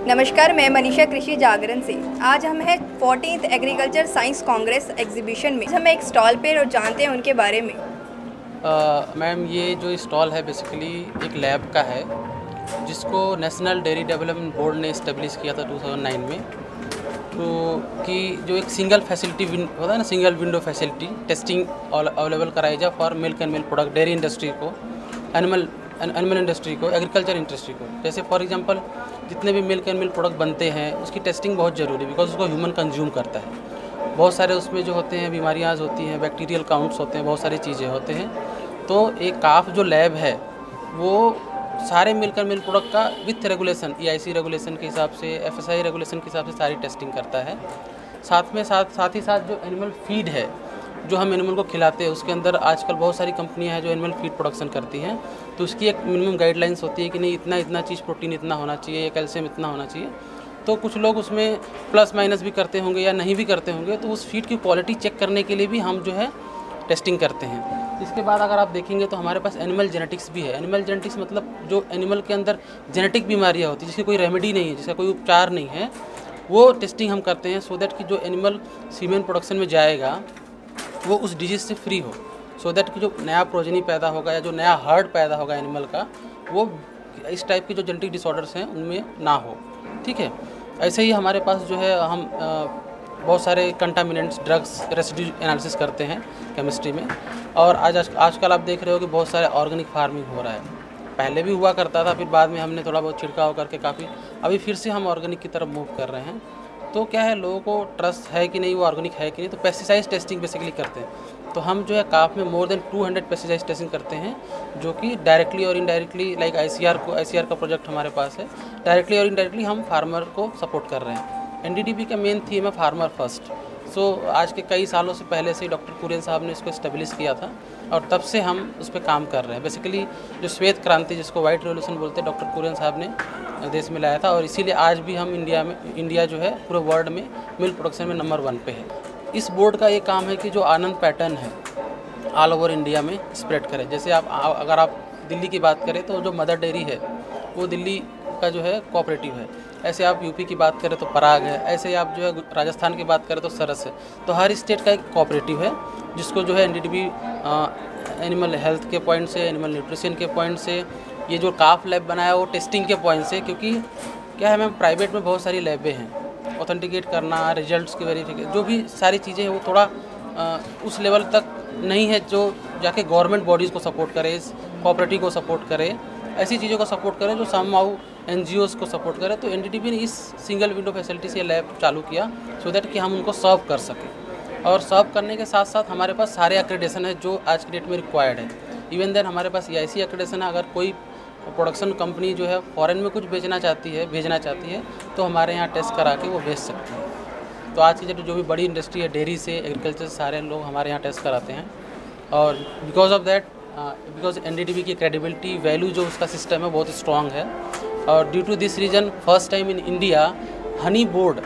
नमस्कार, मैं मनीषा कृषि जागरण से। आज हम हैं 14th agriculture science Congress exhibition में। हम एक स्टॉल पे और जानते हैं उनके बारे में। मैम, ये जो स्टॉल है बेसिकली एक लैब का है जिसको नेशनल डेयरी डेवलपमेंट बोर्ड ने इस्टेब्लिश किया था 2009 में। तो कि जो एक सिंगल फैसिलिटी होता है ना, single window facility testing available कराई जाए for milk and milk product, dairy industry को, एनिमल इंडस्ट्री को, एग्रीकल्चर इंडस्ट्री को। जैसे फॉर एग्जांपल जितने भी मिल्क एंड मिल्क प्रोडक्ट बनते हैं उसकी टेस्टिंग बहुत ज़रूरी है, बिकॉज उसको ह्यूमन कंज्यूम करता है। बहुत सारे उसमें जो होते हैं बीमारियाँ होती हैं, बैक्टीरियल काउंट्स होते हैं, बहुत सारी चीज़ें होते हैं। तो एक काफ जो लैब है वो सारे मिल्क एंड मिल्क प्रोडक्ट का विथ रेगुलेशन, EIC रेगुलेशन के हिसाब से, FSI रेगुलेशन के हिसाब से सारी टेस्टिंग करता है। साथ ही साथ जो एनिमल फीड है जो हम एनिमल को खिलाते हैं, उसके अंदर आजकल बहुत सारी कंपनियां हैं जो एनिमल फीड प्रोडक्शन करती हैं। तो उसकी एक मिनिमम गाइडलाइंस होती है कि नहीं, इतना चीज़, प्रोटीन इतना होना चाहिए, कैल्शियम इतना होना चाहिए। तो कुछ लोग उसमें प्लस माइनस भी करते होंगे या नहीं भी करते होंगे, तो उस फीड की क्वालिटी चेक करने के लिए भी हम जो है टेस्टिंग करते हैं। इसके बाद अगर आप देखेंगे तो हमारे पास एनिमल जेनेटिक्स भी है। एनिमल जेनेटिक्स मतलब जो एनिमल के अंदर जेनेटिक बीमारियाँ होती हैं जिसकी कोई रेमेडी नहीं है, जिसका कोई उपचार नहीं है, वो टेस्टिंग हम करते हैं, सो दैट कि जो एनिमल सीमेन प्रोडक्शन में जाएगा वो उस डिजीज़ से फ्री हो, सो दैट कि जो नया प्रोजेनी पैदा होगा या जो नया हर्ड पैदा होगा एनिमल का, वो इस टाइप के जो जेनेटिक डिसऑर्डर्स हैं उनमें ना हो। ठीक है। ऐसे ही हमारे पास जो है हम बहुत सारे कंटामिनेंट्स, ड्रग्स, रेसिड्यू एनालिसिस करते हैं केमिस्ट्री में। और आजकल आप देख रहे हो कि बहुत सारे ऑर्गेनिक फार्मिंग हो रहा है। पहले भी हुआ करता था, फिर बाद में हमने थोड़ा बहुत छिड़काव करके काफ़ी, अभी फिर से हम ऑर्गेनिक की तरफ मूव कर रहे हैं। तो क्या है, लोगों को ट्रस्ट है कि नहीं वो ऑर्गेनिक है कि नहीं, तो पेस्टिसाइड टेस्टिंग बेसिकली करते हैं। तो हम जो है काफ में मोर देन 200 पेस्टिसाइड टेस्टिंग करते हैं, जो कि डायरेक्टली और इनडायरेक्टली, लाइक ICR का प्रोजेक्ट हमारे पास है, डायरेक्टली और इनडायरेक्टली हम फार्मर को सपोर्ट कर रहे हैं। NDDB का मेन थीम है फार्मर फर्स्ट। सो आज के कई सालों से पहले से डॉक्टर कुरियन साहब ने इसको इस्टेब्लिश किया था और तब से हम उस पर काम कर रहे हैं। बेसिकली जो श्वेत क्रांति, जिसको वाइट रेवोल्यूशन बोलते हैं, डॉक्टर कुरियन साहब ने देश में लाया था, और इसीलिए आज भी हम इंडिया जो है पूरे वर्ल्ड में मिल्क प्रोडक्शन में नंबर 1 पे है। इस बोर्ड का ये काम है कि जो आनंद पैटर्न है ऑल ओवर इंडिया में स्प्रेड करें। जैसे अगर आप दिल्ली की बात करें तो जो मदर डेयरी है वो दिल्ली का जो है कोऑपरेटिव है। ऐसे आप यूपी की बात करें तो पराग है, ऐसे आप जो है राजस्थान की बात करें तो सरस है। तो हर स्टेट का एक कोऑपरेटिव है जिसको जो है NDDB एनिमल हेल्थ के पॉइंट से, एनिमल न्यूट्रिशन के पॉइंट से, ये जो काफ लैब बनाया वो टेस्टिंग के पॉइंट से। क्योंकि क्या है मैम, प्राइवेट में बहुत सारी लैबें हैं, ऑथेंटिकेट करना, रिजल्ट्स की वेरिफिकेशन, जो भी सारी चीज़ें हैं वो थोड़ा उस लेवल तक नहीं है जो जाके गवर्नमेंट बॉडीज़ को सपोर्ट करे, कोऑपरेटिव को सपोर्ट करे, ऐसी चीज़ों को सपोर्ट करे जो समहाउ NGOs को सपोर्ट करे। तो NDDB ने इस सिंगल विंडो फैसिलिटी से लैब चालू किया, सो दैट कि हम उनको सर्व कर सकें। और सर्व करने के साथ साथ हमारे पास सारे एक्रेडिटेशन है जो आज की डेट में रिक्वायर्ड है। इवन देन हमारे पास EIC एक्रेडिटेशन है। अगर कोई प्रोडक्शन कंपनी जो है फॉरेन में कुछ भेजना चाहती है तो हमारे यहाँ टेस्ट करा के वो भेज सकती है। तो आज की जो भी बड़ी इंडस्ट्री है, डेयरी से एग्रीकल्चर, सारे लोग हमारे यहाँ टेस्ट कराते हैं। और बिकॉज NDDB की क्रेडिबिलिटी, वैल्यू जो उसका सिस्टम है बहुत स्ट्रॉन्ग है। और due to this reason first time in India honey board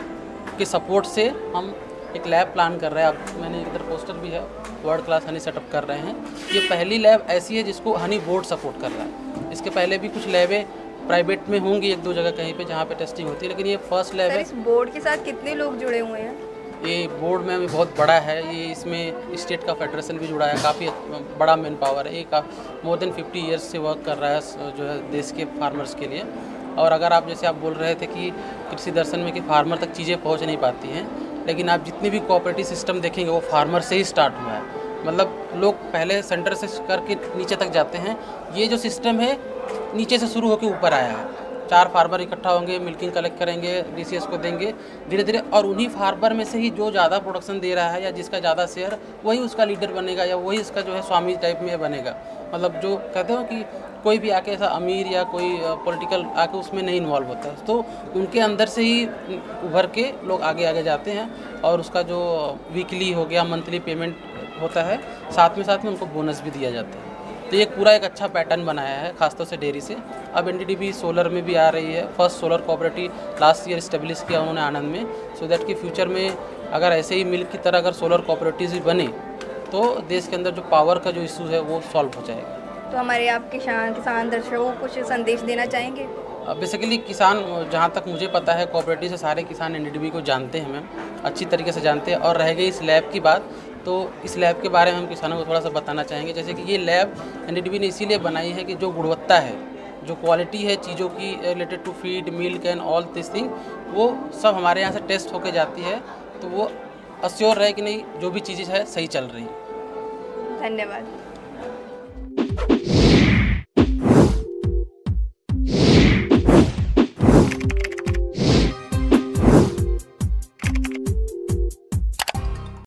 के सपोर्ट से हम एक लैब प्लान कर रहे हैं। अब मैंने इधर पोस्टर भी है, वर्ल्ड क्लास हनी सेटअप कर रहे हैं। ये पहली लैब ऐसी है जिसको हनी बोर्ड सपोर्ट कर रहा है। इसके पहले भी कुछ लैबें प्राइवेट में होंगी, 1-2 जगह कहीं पे जहाँ पे टेस्टिंग होती है, लेकिन ये फर्स्ट लैब है। इस बोर्ड के साथ कितने लोग जुड़े हुए हैं? ये बोर्ड में बहुत बड़ा है, ये इसमें स्टेट का फेडरेशन भी जुड़ा है, काफ़ी बड़ा मैन पावर है। ये मोर देन 50 ईयर्स से वर्क कर रहा है जो है देश के फार्मर्स के लिए। और अगर आप जैसे आप बोल रहे थे कि कृषि दर्शन में कि फार्मर तक चीज़ें पहुंच नहीं पाती हैं, लेकिन आप जितने भी कोऑपरेटिव सिस्टम देखेंगे वो फार्मर से ही स्टार्ट हुआ है। मतलब लोग पहले सेंटर से करके नीचे तक जाते हैं, ये जो सिस्टम है नीचे से शुरू होकर ऊपर आया है। 4 फार्मर इकट्ठा होंगे, मिल्किंग कलेक्ट करेंगे, DCS को देंगे धीरे धीरे, और उन्हीं फार्मर में से ही जो ज़्यादा प्रोडक्शन दे रहा है या जिसका ज़्यादा शेयर, वही उसका लीडर बनेगा या वही इसका जो है स्वामी टाइप में बनेगा। मतलब जो कहते हो कि कोई भी आके ऐसा अमीर या कोई पॉलिटिकल आके उसमें नहीं इन्वॉल्व होता, तो उनके अंदर से ही उभर के लोग आगे जाते हैं। और उसका जो वीकली हो गया, मंथली पेमेंट होता है, साथ में उनको बोनस भी दिया जाता है। तो ये पूरा एक अच्छा पैटर्न बनाया है, खासतौर से डेयरी से। अब NDDB सोलर में भी आ रही है। First solar cooperative last year establish किया उन्होंने आनंद में, सो दैट कि फ्यूचर में अगर ऐसे ही मिल्क की तरह अगर सोलर कोऑपरेटिव भी बने तो देश के अंदर जो पावर का जो इशू है वो सॉल्व हो जाएगा। तो हमारे आप किसान दर्शकों को कुछ संदेश देना चाहेंगे? बेसिकली किसान, जहाँ तक मुझे पता है, कोऑपरेटिव से सारे किसान एनडीडीबी को जानते हैं मैम, अच्छी तरीके से जानते हैं। और रह गई इस लैब की बात, तो इस लैब के बारे में हम किसानों को थोड़ा सा बताना चाहेंगे। जैसे कि ये लैब एनडीडीबी ने इसीलिए बनाई है कि जो गुणवत्ता है, जो क्वालिटी है चीज़ों की related to feed, milk and all this thing, वो सब हमारे यहाँ से टेस्ट होके जाती है, तो वो अश्योर रहे कि नहीं जो भी चीज़ें है सही चल रही है। धन्यवाद।